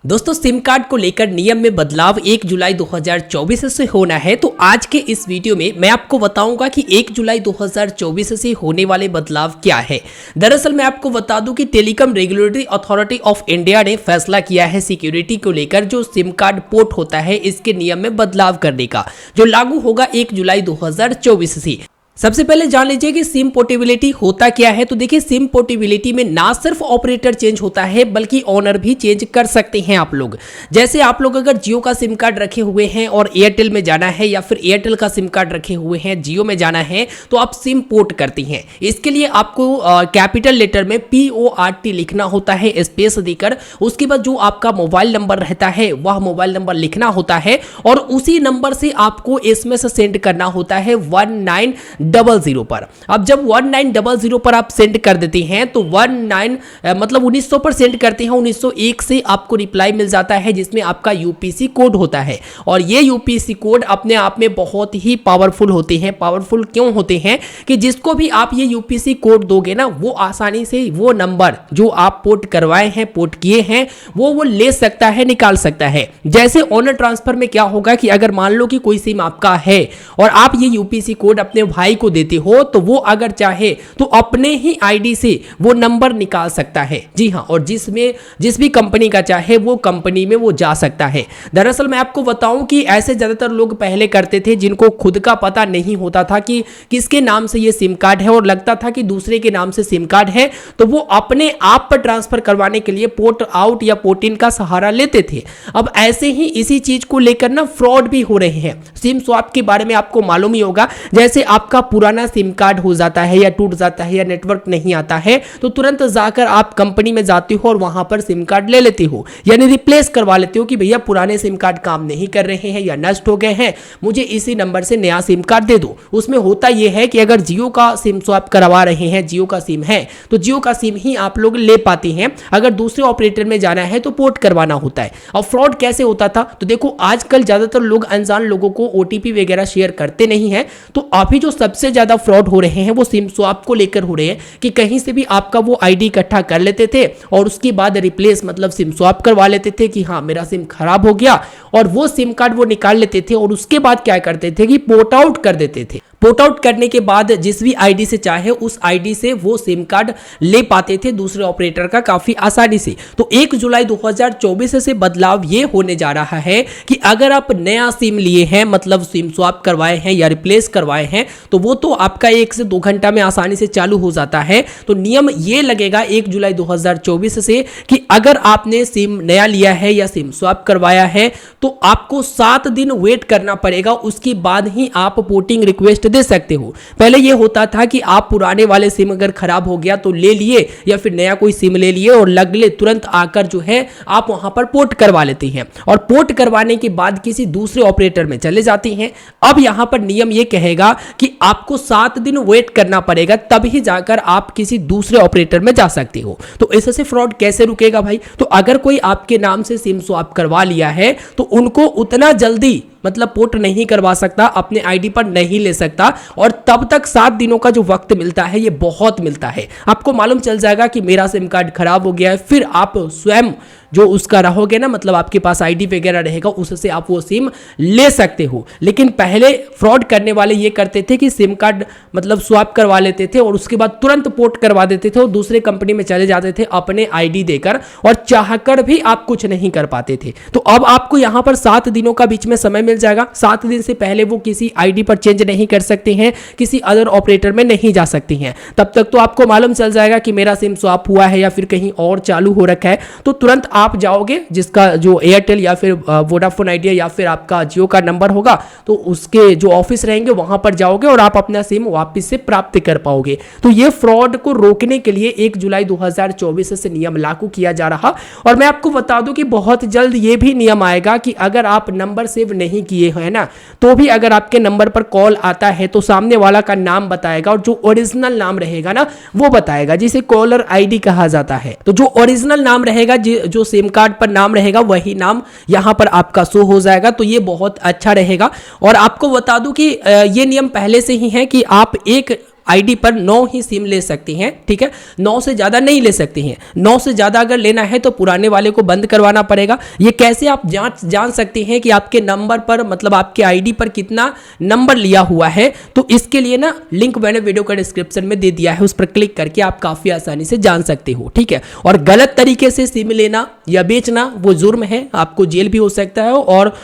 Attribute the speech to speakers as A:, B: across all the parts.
A: दोस्तों SIM card को लेकर नियम में बदलाव 1 जुलाई 2024 से होना है। तो आज के इस वीडियो में मैं आपको बताऊंगा कि 1 जुलाई 2024 से होने वाले बदलाव क्या है। दरअसल मैं आपको बता दूं कि telecom regulatory authority of India ने फैसला किया है सिक्योरिटी को लेकर जो सिम कार्ड पोर्ट होता है इसके नियम में बदलाव करने का, जो लागू होगा 1 जुलाई 2024 से। सबसे पहले जान लीजिए कि सिम पोर्टेबिलिटी होता क्या है। तो देखिए सिम पोर्टेबिलिटी में ना सिर्फ ऑपरेटर चेंज होता है बल्कि ओनर भी चेंज कर सकते हैं आप लोग। जैसे आप लोग अगर जियो का सिम कार्ड रखे हुए हैं और एयरटेल में जाना है, या फिर एयरटेल का सिम कार्ड रखे हुए हैं जियो में जाना है, तो आप सिम पोर्ट करते हैं। इसके लिए आपको कैपिटल लेटर में PORT लिखना होता है स्पेस देकर। उसके बाद जो आपका मोबाइल नंबर रहता है वह मोबाइल नंबर लिखना होता है और उसी नंबर से आपको SMS सेंड करना होता है 1900 पर। अब जब 1900 पर आप सेंड कर देते हैं तो 1900 पर सेंड करते हैं, 1901 से आपको रिप्लाई मिल जाता है जिसमें आपका UPC कोड होता है। और ये UPC कोड अपने आप में बहुत ही पावरफुल होते हैं। पावरफुल क्यों होते हैं कि जिसको भी आप ये UPC कोड दोगे ना, वो आसानी से वो नंबर जो आप पोर्ट करवाए हैं, पोर्ट किए हैं, वो ले सकता है, निकाल सकता है। जैसे ऑनर ट्रांसफर में क्या होगा कि अगर मान लो कि कोई सिम आपका है और आप ये UPC कोड अपने भाई को देते हो, तो वो अगर चाहे तो अपने ही ID से वो नंबर निकाल सकता है। जी हाँ, और जिस भी कंपनी का चाहे वो कंपनी में वो जा सकता है। दरअसल मैं आपको बताऊं कि ऐसे ज्यादातर लोग पहले करते थे जिनको खुद का पता नहीं होता था कि किसके नाम से ये सिम कार्ड है और लगता था कि दूसरे के नाम से सिम कार्ड है, तो वो अपने आप पर ट्रांसफर करवाने के लिए पोर्ट आउट या पोर्ट इन का सहारा लेते थे। अब ऐसे ही इसी चीज को लेकर ना फ्रॉड भी हो रहे हैं। सिम स्वैप के बारे में आपको मालूम ही होगा। जैसे आपका पुराना सिम कार्ड हो जाता है या टूट जाता है या नेटवर्क नहीं आता है, तो तुरंत जाकर आप कंपनी में जाते हो और वहां पर सिम कार्ड ले लेते हो, यानी रिप्लेस करवा लेते हो कि भैया पुराने सिम कार्ड काम नहीं कर रहे हैं या नष्ट हो गए हैं, मुझे इसी नंबर से नया सिम कार्ड दे दो। उसमें होता यह है कि अगर जियो का सिम स्वैप करवा रहे हैं, जियो का सिम है, तो जियो का सिम ही आप लोग ले पाते हैं। अगर दूसरे ऑपरेटर में जाना है तो पोर्ट करवाना होता है। और फ्रॉड कैसे होता था, तो देखो आजकल ज्यादातर लोग अनजान लोगों को OTP वगैरह शेयर करते नहीं है। तो अभी जो सबसे ज्यादा फ्रॉड हो रहे हैं वो सिम स्वैप को लेकर हो रहे हैं कि कहीं से भी आपका वो ID इकट्ठा कर लेते थे और उसके बाद रिप्लेस मतलब सिम स्वैप करवा लेते थे कि हाँ मेरा सिम खराब हो गया, और वो सिम कार्ड वो निकाल लेते थे और उसके बाद क्या करते थे कि पोर्ट आउट कर देते थे। पोर्ट आउट करने के बाद जिस भी ID से चाहे उस ID से वो सिम कार्ड ले पाते थे दूसरे ऑपरेटर का काफी आसानी से। तो 1 जुलाई 2024 से बदलाव ये होने जा रहा है कि अगर आप नया सिम लिए हैं, मतलब सिम स्वैप करवाए हैं या रिप्लेस करवाए हैं, तो वो तो आपका 1 से 2 घंटा में आसानी से चालू हो जाता है। तो नियम ये लगेगा 1 जुलाई 2024 से कि अगर आपने सिम नया लिया है या सिम स्वैप करवाया है तो आपको 7 दिन वेट करना पड़ेगा, उसके बाद ही आप पोर्टिंग रिक्वेस्ट दे सकते हो। पहले ये होता था कि आप पुराने वाले सिम अगर खराब हो गया तो ले लिए या फिर नया कोई सिम ले लिए और लगले तुरंत आकर जो है आप वहां पर पोर्ट करवा लेते हैं और पोर्ट करवाने के बाद किसी दूसरे ऑपरेटर में चले जाते हैं। अब यहां पर नियम ये कहेगा कि आपको 7 दिन वेट करना पड़ेगा, तभी जाकर आप किसी दूसरे ऑपरेटर में जा सकते हो। तो इससे फ्रॉड कैसे रुकेगा भाई? तो अगर कोई आपके नाम से सिम स्वैप करवा लिया है तो उनको उतना जल्दी मतलब पोर्ट नहीं करवा सकता, अपने ID पर नहीं ले सकता, और तब तक 7 दिनों का जो वक्त मिलता है ये बहुत मिलता है। आपको मालूम चल जाएगा कि मेरा सिम कार्ड खराब हो गया है, फिर आप स्वयं जो उसका रहोगे ना, मतलब आपके पास ID वगैरह रहेगा, उससे आप वो सिम ले सकते हो। लेकिन पहले फ्रॉड करने वाले ये करते थे कि सिम कार्ड मतलब स्वैप करवा लेते थे और उसके बाद तुरंत पोर्ट करवा देते थे और दूसरे कंपनी में चले जाते थे अपने ID देकर, और चाहकर भी आप कुछ नहीं कर पाते थे। तो अब आपको यहाँ पर 7 दिनों का बीच में समय मिल जाएगा। 7 दिन से पहले वो किसी ID पर चेंज नहीं कर सकते हैं, किसी अदर ऑपरेटर में नहीं जा सकती हैं। तब तक तो आपको मालूम चल जाएगा कि मेरा सिम स्वैप हुआ है या फिर कहीं और चालू हो रखा है, तो तुरंत आप जाओगे, जिसका जो एयरटेल या फिर वोडाफोन आइडिया या फिर आपका जियो का नंबर होगा, तो उसके जो ऑफिस रहेंगे वहां पर जाओगे और आप अपना सिम वापस से प्राप्त कर पाओगे। तो ये फ्रॉड को रोकने के लिए 1 जुलाई 2024 से नियम लागू किया जा रहा। और मैं आपको बता दूं कि बहुत जल्द ये भी नियम आएगा कि अगर आप नंबर सेव नहीं किए हैं ना, तो भी अगर आपके नंबर पर कॉल आता है तो सामने वाला का नाम बताएगा और जो ओरिजिनल नाम रहेगा ना वो बताएगा, जिसे कॉलर ID कहा जाता है। तो जो ओरिजिनल नाम रहेगा, जो सिम कार्ड पर नाम रहेगा, वही नाम यहां पर आपका शो हो जाएगा। तो ये बहुत अच्छा रहेगा। और आपको बता दूं कि ये नियम पहले से ही है कि आप एक आईडी पर 9 ही सिम ले सकते हैं, ठीक है, 9 से ज़्यादा नहीं ले सकते हैं। 9 से ज़्यादा अगर लेना है तो पुराने वाले को बंद करवाना पड़ेगा। ये कैसे आप जान सकते हैं कि आपके नंबर पर, मतलब आपके आईडी पर कितना नंबर लिया हुआ है, तो इसके लिए ना लिंक मैंने वीडियो का डिस्क्रिप्शन में दे दिया है, उस पर क्लिक करके आप काफ़ी आसानी से जान सकते हो, ठीक है। और गलत तरीके से सिम लेना या बेचना वो जुर्म है, आपको जेल भी हो सकता है और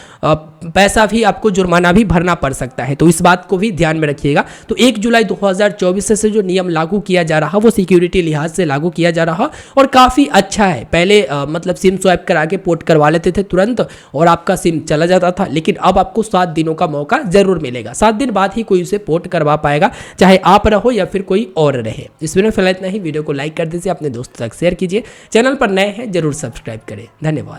A: पैसा भी, आपको जुर्माना भी भरना पड़ सकता है, तो इस बात को भी ध्यान में रखिएगा। तो 1 जुलाई 2024 से जो नियम लागू किया जा रहा वो सिक्योरिटी लिहाज से लागू किया जा रहा और काफ़ी अच्छा है। पहले मतलब सिम स्वैप करा के पोर्ट करवा लेते थे तुरंत और आपका सिम चला जाता था, लेकिन अब आपको 7 दिनों का मौका जरूर मिलेगा। 7 दिन बाद ही कोई उसे पोर्ट करवा पाएगा, चाहे आप रहो या फिर कोई और रहे। इस वीडियो में फिलहाल इतना ही। वीडियो को लाइक कर दीजिए, अपने दोस्तों तक शेयर कीजिए, चैनल पर नए हैं जरूर सब्सक्राइब करें। धन्यवाद।